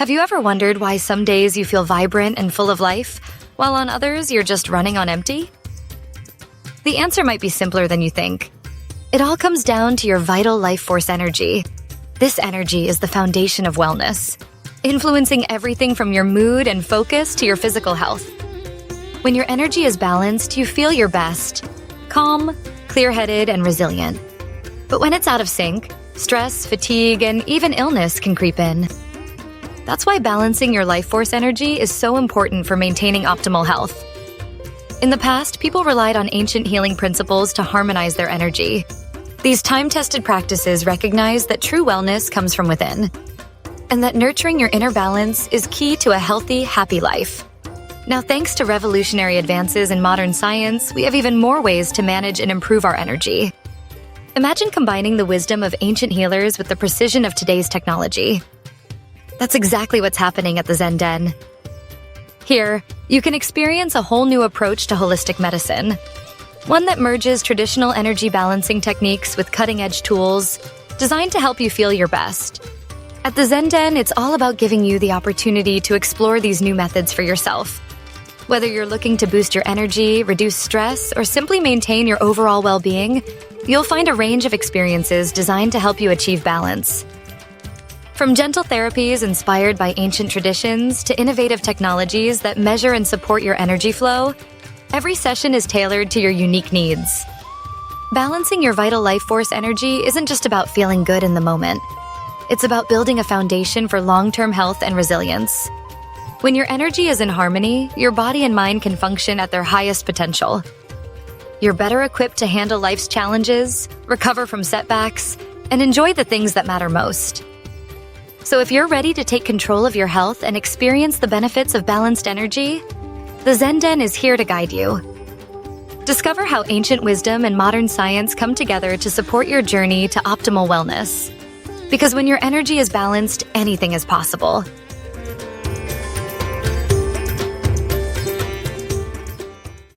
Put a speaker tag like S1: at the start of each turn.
S1: Have you ever wondered why some days you feel vibrant and full of life, while on others you're just running on empty? The answer might be simpler than you think. It all comes down to your vital life force energy. This energy is the foundation of wellness, influencing everything from your mood and focus to your physical health. When your energy is balanced, you feel your best, calm, clear-headed, and resilient. But when it's out of sync, stress, fatigue, and even illness can creep in. That's why balancing your life force energy is so important for maintaining optimal health. In the past, people relied on ancient healing principles to harmonize their energy. These time-tested practices recognize that true wellness comes from within, and that nurturing your inner balance is key to a healthy, happy life. Now, thanks to revolutionary advances in modern science, we have even more ways to manage and improve our energy. Imagine combining the wisdom of ancient healers with the precision of today's technology. That's exactly what's happening at the ZenDen. Here, you can experience a whole new approach to holistic medicine. One that merges traditional energy balancing techniques with cutting-edge tools designed to help you feel your best. At the ZenDen, it's all about giving you the opportunity to explore these new methods for yourself. Whether you're looking to boost your energy, reduce stress, or simply maintain your overall well-being, you'll find a range of experiences designed to help you achieve balance. From gentle therapies inspired by ancient traditions to innovative technologies that measure and support your energy flow, every session is tailored to your unique needs. Balancing your vital life force energy isn't just about feeling good in the moment. It's about building a foundation for long-term health and resilience. When your energy is in harmony, your body and mind can function at their highest potential. You're better equipped to handle life's challenges, recover from setbacks, and enjoy the things that matter most. So if you're ready to take control of your health and experience the benefits of balanced energy, the ZenDen is here to guide you. Discover how ancient wisdom and modern science come together to support your journey to optimal wellness. Because when your energy is balanced, anything is possible.